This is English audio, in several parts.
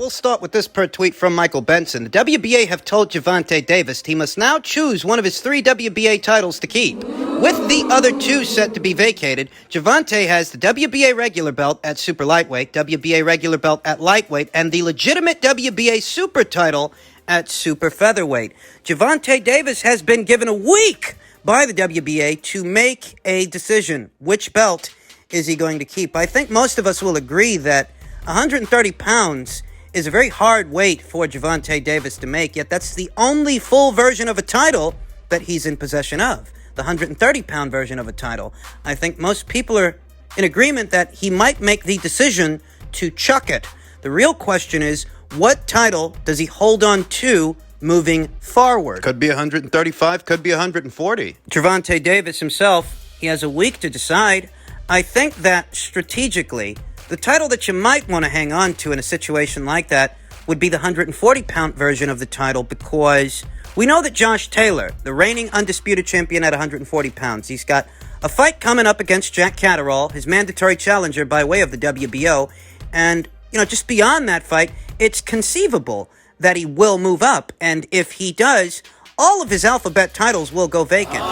we'll start with this per tweet from Michael Benson. The WBA have told Gervonta Davis he must now choose one of his 3 WBA titles to keep. With the other 2 set to be vacated, Gervonta has the WBA regular belt at super lightweight, WBA regular belt at lightweight, and the legitimate WBA super title at super featherweight. Gervonta Davis has been given a week by the WBA to make a decision. Which belt is he going to keep? I think most of us will agree that 130 pounds is a very hard weight for Gervonta Davis to make, yet that's the only full version of a title that he's in possession of, the 130-pound version of a title. I think most people are in agreement that he might make the decision to chuck it. The real question is, what title does he hold on to moving forward? Could be 135, could be 140. Gervonta Davis himself, he has a week to decide. I think that strategically, the title that you might want to hang on to in a situation like that would be the 140-pound version of the title, because we know that Josh Taylor, the reigning undisputed champion at 140 pounds, he's got a fight coming up against Jack Catterall, his mandatory challenger by way of the WBO, and, just beyond that fight, it's conceivable that he will move up, and if he does, all of his alphabet titles will go vacant.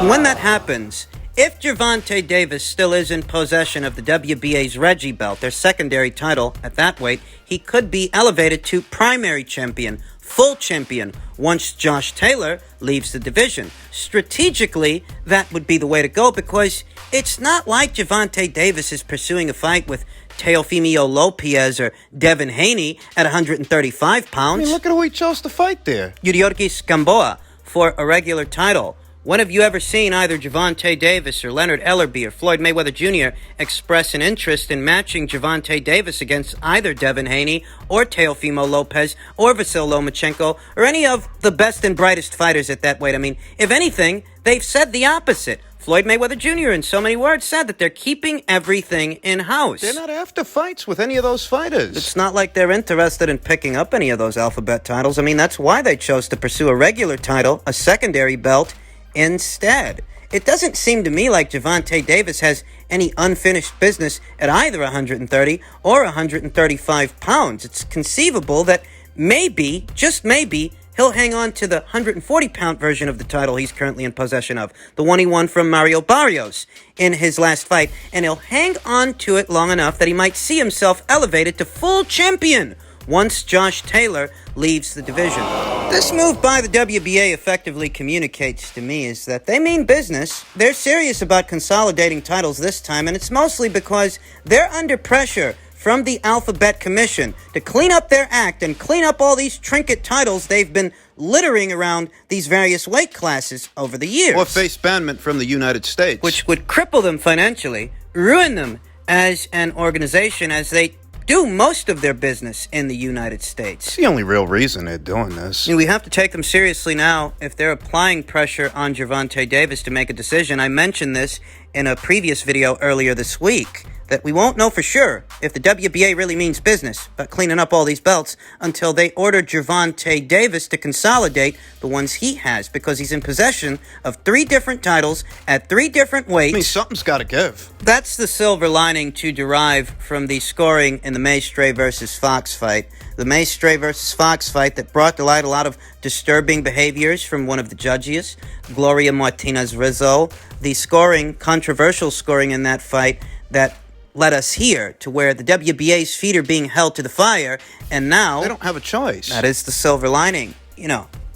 When that happens, if Gervonta Davis still is in possession of the WBA's Reggie belt, their secondary title at that weight, he could be elevated to primary champion, full champion, once Josh Taylor leaves the division. Strategically, that would be the way to go, because it's not like Gervonta Davis is pursuing a fight with Teofimo Lopez or Devin Haney at 135 pounds. Look at who he chose to fight there. Yuriorkis Gamboa for a regular title. When have you ever seen either Gervonta Davis or Leonard Ellerbe or Floyd Mayweather Jr. express an interest in matching Gervonta Davis against either Devin Haney or Teofimo Lopez or Vasyl Lomachenko or any of the best and brightest fighters at that weight? If anything, they've said the opposite. Floyd Mayweather Jr., in so many words, said that they're keeping everything in-house. They're not after fights with any of those fighters. It's not like they're interested in picking up any of those alphabet titles. That's why they chose to pursue a regular title, a secondary belt, instead. It doesn't seem to me like Gervonta Davis has any unfinished business at either 130 or 135 pounds. It's conceivable that maybe, just maybe, he'll hang on to the 140-pound version of the title he's currently in possession of, the one he won from Mario Barrios in his last fight, and he'll hang on to it long enough that he might see himself elevated to full champion once Josh Taylor leaves the division. This move by the WBA effectively communicates to me is that they mean business. They're serious about consolidating titles this time, and it's mostly because they're under pressure from the Alphabet Commission to clean up their act and clean up all these trinket titles they've been littering around these various weight classes over the years. Or face banment from the United States. Which would cripple them financially, ruin them as an organization, as they do most of their business in the United States. It's the only real reason they're doing this. We have to take them seriously now if they're applying pressure on Gervonta Davis to make a decision. I mentioned this in a previous video earlier this week, that we won't know for sure if the WBA really means business about cleaning up all these belts until they order Gervonta Davis to consolidate the ones he has, because he's in possession of 3 different titles at 3 different weights. Something's got to give. That's the silver lining to derive from the scoring in the Maestre versus Fox fight. The Maestre versus Fox fight that brought to light a lot of disturbing behaviors from one of the judges, Gloria Martinez-Rizzo. The scoring, controversial scoring in that fight that led us here to where the WBA's feet are being held to the fire, and now they don't have a choice. That is the silver lining.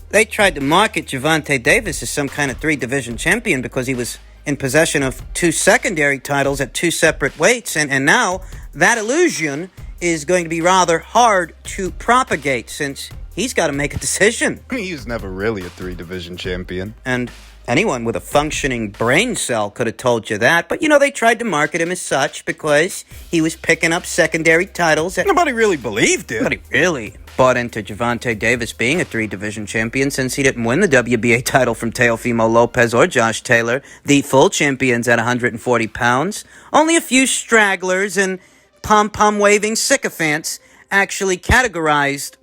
They tried to market Gervonta Davis as some kind of 3-division champion because he was in possession of 2 secondary titles at 2 separate weights, and now that illusion is going to be rather hard to propagate, since he's got to make a decision. He's never really a 3-division champion. And anyone with a functioning brain cell could have told you that, but they tried to market him as such because he was picking up secondary titles. Nobody really believed it. Nobody really bought into Gervonta Davis being a 3-division champion, since he didn't win the WBA title from Teofimo Lopez or Josh Taylor, the full champions at 140 pounds. Only a few stragglers and pom-pom waving sycophants actually categorized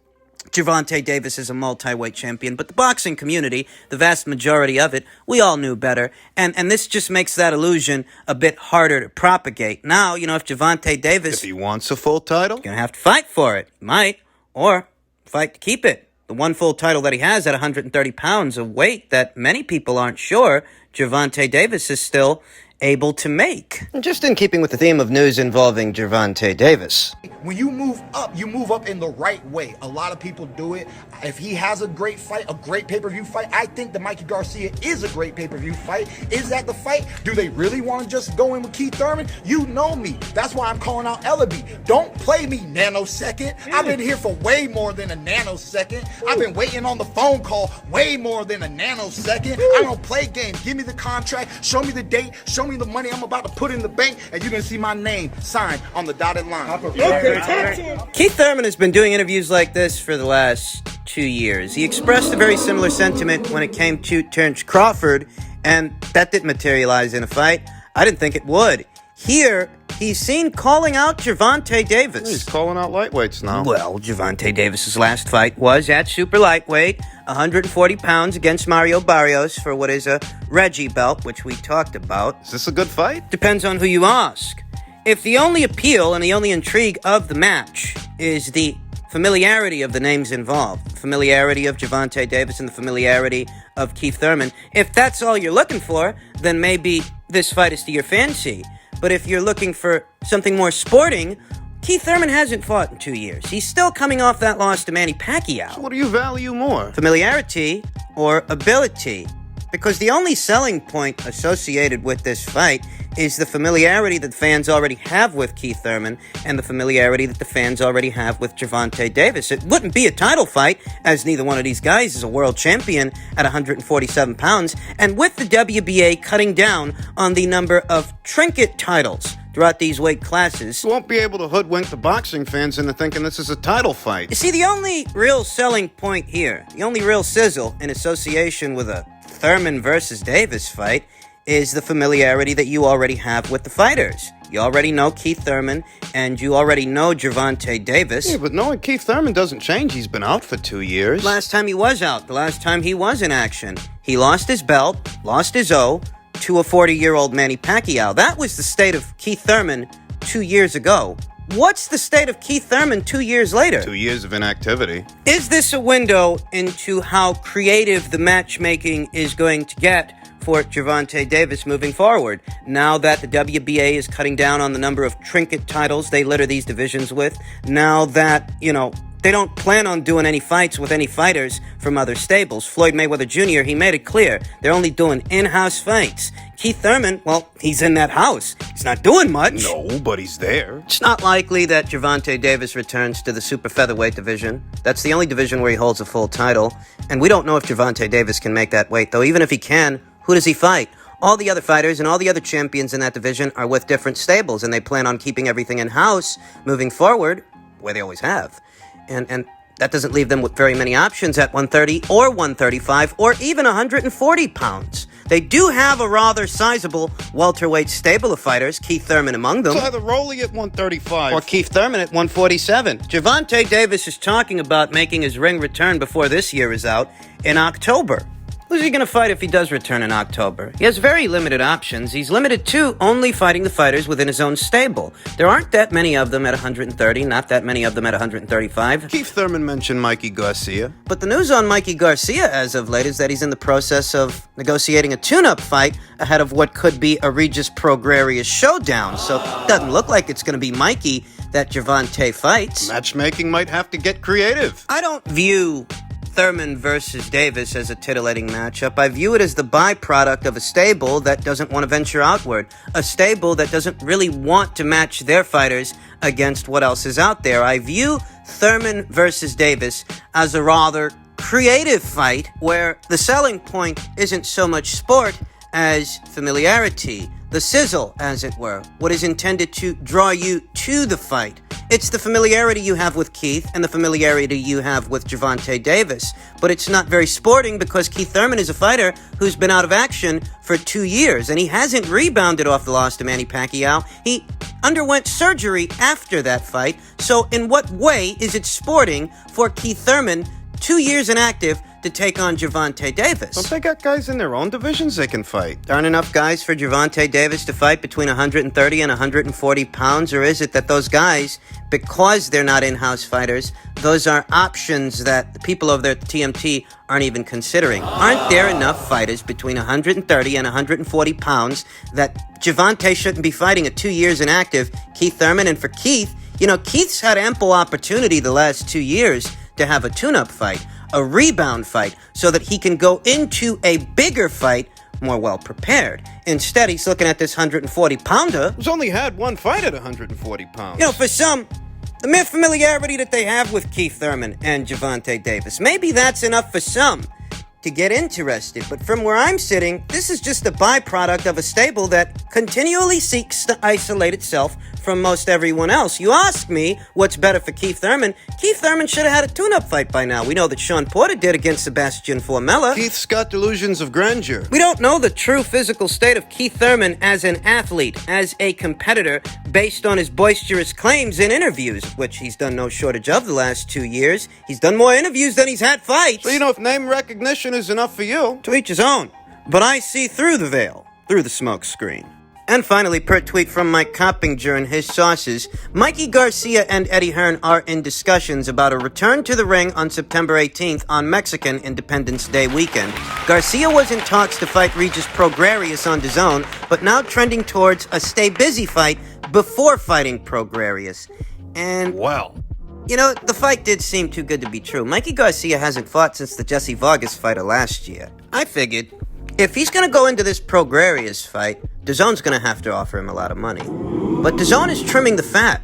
Gervonta Davis is a multi-weight champion, but the boxing community, the vast majority of it, we all knew better, and this just makes that illusion a bit harder to propagate. Now, if Gervonta Davis... If he wants a full title? Gonna have to fight for it. He might. or fight to keep it. The one full title that he has at 130 pounds, a weight that many people aren't sure Gervonta Davis is still able to make. Just in keeping with the theme of news involving Gervonta Davis. When you move up in the right way. A lot of people do it. If he has a great fight, a great pay-per-view fight, I think that Mikey Garcia is a great pay-per-view fight. Is that the fight? Do they really want to just go in with Keith Thurman? You know me. That's why I'm calling out Ellaby. Don't play me nanosecond. I've been here for way more than a nanosecond. I've been waiting on the phone call way more than a nanosecond. I don't play games. Give me the contract. Show me the date. Show me the money I'm about to put in the bank, and you're going to see my name signed on the dotted line. Keith Thurman has been doing interviews like this for the last 2 years. He expressed a very similar sentiment when it came to Terence Crawford, and that didn't materialize in a fight. I didn't think it would. Here, he's seen calling out Gervonta Davis. He's calling out lightweights now. Well, Gervonta Davis's last fight was at super lightweight, 140 pounds against Mario Barrios for what is a Reggie belt, which we talked about. Is this a good fight? Depends on who you ask. If the only appeal and the only intrigue of the match is the familiarity of the names involved, the familiarity of Gervonta Davis and the familiarity of Keith Thurman, if that's all you're looking for, then maybe this fight is to your fancy. But if you're looking for something more sporting, Keith Thurman hasn't fought in 2 years. He's still coming off that loss to Manny Pacquiao. So what do you value more? Familiarity or ability? Because the only selling point associated with this fight is the familiarity that fans already have with Keith Thurman and the familiarity that the fans already have with Gervonta Davis. It wouldn't be a title fight, as neither one of these guys is a world champion at 147 pounds, and with the WBA cutting down on the number of trinket titles throughout these weight classes. You won't be able to hoodwink the boxing fans into thinking this is a title fight. You see, the only real selling point here, the only real sizzle in association with a Thurman versus Davis fight is the familiarity that you already have with the fighters. You already know Keith Thurman, and you already know Gervonta Davis. Yeah, but knowing Keith Thurman doesn't change. He's been out for 2 years. Last time he was out, the last time he was in action, he lost his belt, lost his O, to a 40-year-old Manny Pacquiao. That was the state of Keith Thurman 2 years ago. What's the state of Keith Thurman 2 years later? 2 years of inactivity. Is this a window into how creative the matchmaking is going to get for Gervonta Davis moving forward? Now that the WBA is cutting down on the number of trinket titles they litter these divisions with, now that, they don't plan on doing any fights with any fighters from other stables. Floyd Mayweather Jr., he made it clear, they're only doing in-house fights. Keith Thurman, well, he's in that house. He's not doing much. No, but he's there. It's not likely that Gervonta Davis returns to the super featherweight division. That's the only division where he holds a full title. And we don't know if Gervonta Davis can make that weight, though. Even if he can, who does he fight? All the other fighters and all the other champions in that division are with different stables, and they plan on keeping everything in-house moving forward, where they always have. And that doesn't leave them with very many options at 130 or 135 or even 140 pounds. They do have a rather sizable welterweight stable of fighters, Keith Thurman among them. It's either Rolly at 135 or Keith Thurman at 147. Gervonta Davis is talking about making his ring return before this year is out in October. Who's he going to fight if he does return in October? He has very limited options. He's limited to only fighting the fighters within his own stable. There aren't that many of them at 130, not that many of them at 135. Keith Thurman mentioned Mikey Garcia. But the news on Mikey Garcia as of late is that he's in the process of negotiating a tune-up fight ahead of what could be a Regis Progrerius showdown. So it doesn't look like it's going to be Mikey that Gervonta fights. Matchmaking might have to get creative. I don't view Thurman versus Davis as a titillating matchup. I view it as the byproduct of a stable that doesn't want to venture outward. A stable that doesn't really want to match their fighters against what else is out there. I view Thurman versus Davis as a rather creative fight where the selling point isn't so much sport as familiarity. The sizzle, as it were, what is intended to draw you to the fight. It's the familiarity you have with Keith and the familiarity you have with Gervonta Davis. But it's not very sporting because Keith Thurman is a fighter who's been out of action for 2 years, and he hasn't rebounded off the loss to Manny Pacquiao. He underwent surgery after that fight. So in what way is it sporting for Keith Thurman 2 years inactive to take on Gervonta Davis. Don't they got guys in their own divisions they can fight? Aren't enough guys for Gervonta Davis to fight between 130 and 140 pounds? Or is it that those guys, because they're not in-house fighters, those are options that the people over there at the TMT aren't even considering? Aren't there enough fighters between 130 and 140 pounds that Gervonta shouldn't be fighting a 2 years inactive Keith Thurman? And for Keith, Keith's had ample opportunity the last 2 years to have a tune-up fight, a rebound fight, so that he can go into a bigger fight more well-prepared. Instead, he's looking at this 140-pounder. Who's only had one fight at 140 pounds. For some, the mere familiarity that they have with Keith Thurman and Gervonta Davis, maybe that's enough for some to get interested. But from where I'm sitting, this is just a byproduct of a stable that continually seeks to isolate itself from most everyone else. You ask me what's better for Keith Thurman. Keith Thurman should have had a tune-up fight by now. We know that Sean Porter did against Sebastian Formella. Keith's got delusions of grandeur. We don't know the true physical state of Keith Thurman as an athlete, as a competitor, based on his boisterous claims in interviews, which he's done no shortage of the last 2 years. He's done more interviews than he's had fights. So, if name recognition is enough for you. To each his own. But I see through the veil, through the smoke screen. And finally, per tweet from Mike Coppinger and his sources, Mikey Garcia and Eddie Hearn are in discussions about a return to the ring on September 18th on Mexican Independence Day weekend. Garcia was in talks to fight Regis Prograrius on DAZN, but now trending towards a stay busy fight before fighting Prograrius. And Well, the fight did seem too good to be true. Mikey Garcia hasn't fought since the Jesse Vargas fight of last year. I figured, if he's going to go into this Prograrius fight, DAZN's going to have to offer him a lot of money. But DAZN is trimming the fat.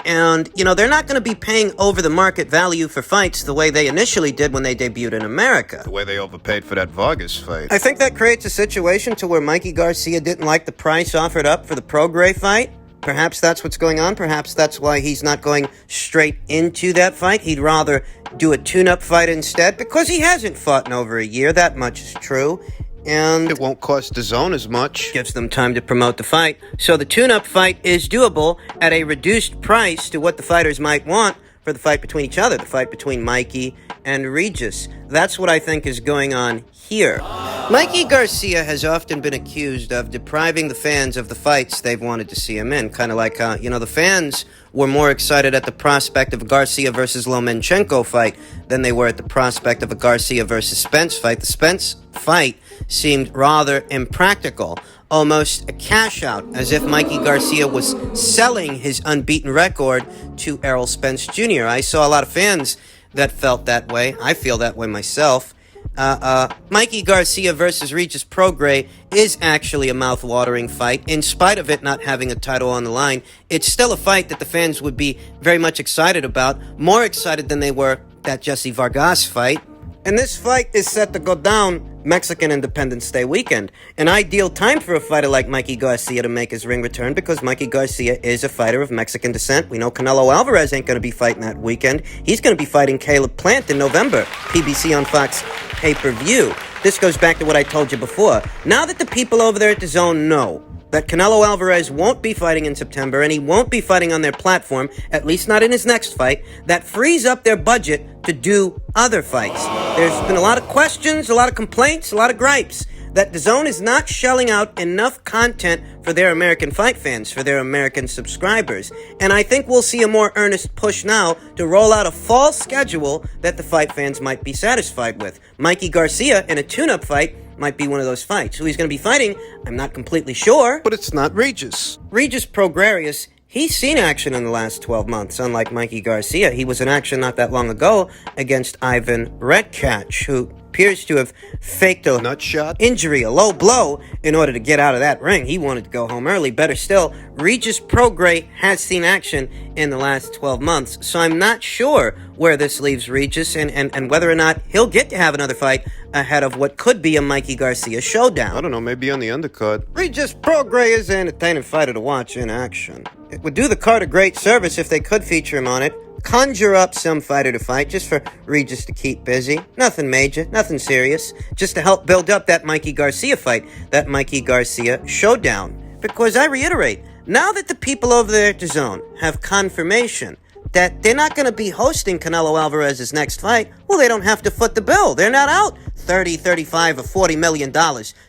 And, they're not going to be paying over the market value for fights the way they initially did when they debuted in America. the way they overpaid for that Vargas fight. I think that creates a situation to where Mikey Garcia didn't like the price offered up for the Prograis fight. Perhaps that's what's going on. Perhaps that's why he's not going straight into that fight. He'd rather do a tune-up fight instead, because he hasn't fought in over a year. That much is true. And It won't cost DAZN as much. gives them time to promote the fight. So the tune-up fight is doable at a reduced price to what the fighters might want for the fight between each other, the fight between Mikey and Regis. That's what I think is going on here. Mikey Garcia has often been accused of depriving the fans of the fights they've wanted to see him in. Kind of like, the fans were more excited at the prospect of a Garcia versus Lomachenko fight than they were at the prospect of a Garcia versus Spence fight. The Spence fight seemed rather impractical, almost a cash out, as if Mikey Garcia was selling his unbeaten record to Errol Spence Jr. I saw a lot of fans that felt that way. I feel that way myself. Mikey Garcia versus Regis Prograis is actually a mouth-watering fight. In spite of it not having a title on the line, it's still a fight that the fans would be very much excited about, more excited than they were that Jesse Vargas fight. And this fight is set to go down Mexican Independence Day weekend. An ideal time for a fighter like Mikey Garcia to make his ring return, because Mikey Garcia is a fighter of Mexican descent. We know Canelo Alvarez ain't going to be fighting that weekend. He's going to be fighting Caleb Plant in November, PBC on Fox pay-per-view. This goes back to what I told you before. Now that the people over there at DAZN know that Canelo Alvarez won't be fighting in September, and he won't be fighting on their platform, at least not in his next fight, that frees up their budget to do other fights. There's been a lot of questions, a lot of complaints, a lot of gripes that DAZN is not shelling out enough content for their American fight fans, for their American subscribers. And I think we'll see a more earnest push now to roll out a fall schedule that the fight fans might be satisfied with. Mikey Garcia in a tune-up fight might be one of those fights. Who he's going to be fighting, I'm not completely sure. But it's not Regis. Regis Prograrius, he's seen action in the last 12 months, unlike Mikey Garcia. He was in action not that long ago against Ivan Redkach, who appears to have faked a Nut shot. injury, a low blow, in order to get out of that ring. He wanted to go home early. Better still, Regis Prograis has seen action in the last 12 months, so I'm not sure where this leaves Regis and whether or not he'll get to have another fight ahead of what could be a Mikey Garcia showdown. I don't know, maybe on the undercard. Regis Prograis is an entertaining fighter to watch in action. It would do the card a great service if they could feature him on it. Conjure up some fighter to fight just for Regis to keep busy. Nothing major, nothing serious. Just to help build up that Mikey Garcia fight, that Mikey Garcia showdown. Because I reiterate, now that the people over there at DAZN have confirmation that they're not going to be hosting Canelo Alvarez's next fight. Well, they don't have to foot the bill. They're not out 30, 35, or $40 million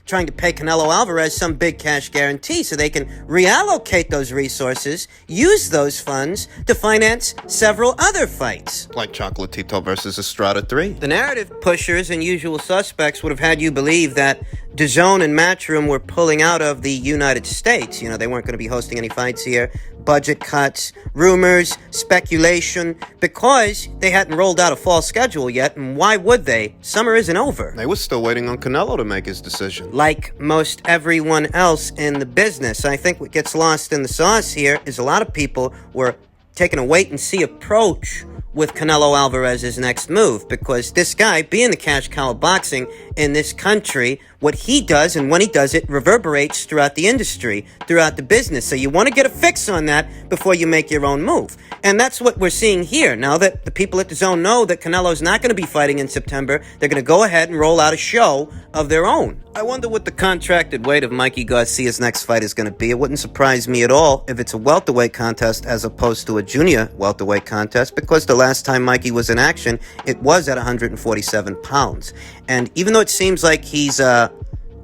trying to pay Canelo Alvarez some big cash guarantee so they can reallocate those resources, use those funds to finance several other fights. Like Chocolatito versus Estrada 3. The narrative pushers and usual suspects would have had you believe that DAZN and Matchroom were pulling out of the United States. They weren't going to be hosting any fights here. Budget cuts, rumors, speculation, because they hadn't rolled out a fall schedule yet, and why would they? Summer isn't over. They were still waiting on Canelo to make his decision. Like most everyone else in the business, I think what gets lost in the sauce here is a lot of people were taking a wait-and-see approach with Canelo Alvarez's next move, because this guy, being the cash cow of boxing in this country, what he does and when he does it reverberates throughout the industry, throughout the business. So you want to get a fix on that before you make your own move. And that's what we're seeing here. Now that the people at DAZN know that Canelo's not going to be fighting in September, they're going to go ahead and roll out a show of their own. I wonder what the contracted weight of Mikey Garcia's next fight is going to be. It wouldn't surprise me at all if it's a welterweight contest as opposed to a junior welterweight contest, because the last time Mikey was in action, it was at 147 pounds. And even though it seems like he's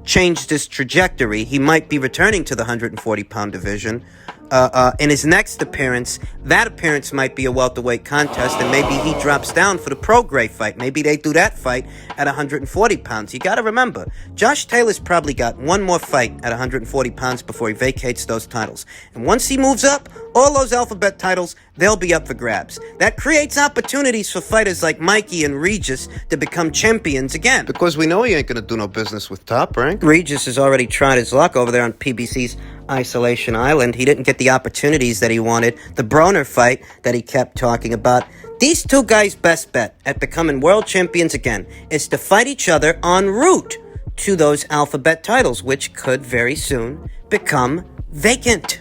changed his trajectory, he might be returning to the 140-pound division. In his next appearance, that appearance might be a welterweight contest, and maybe he drops down for the Prograis fight. Maybe they do that fight at 140 pounds. You gotta remember, Josh Taylor's probably got one more fight at 140 pounds before he vacates those titles. And once he moves up, all those alphabet titles, they'll be up for grabs. That creates opportunities for fighters like Mikey and Regis to become champions again. Because we know he ain't gonna do no business with Top Rank. Regis has already tried his luck over there on PBC's Isolation Island. He didn't get the opportunities that he wanted. The Broner fight that he kept talking about. These two guys' best bet at becoming world champions again is to fight each other en route to those alphabet titles, which could very soon become vacant.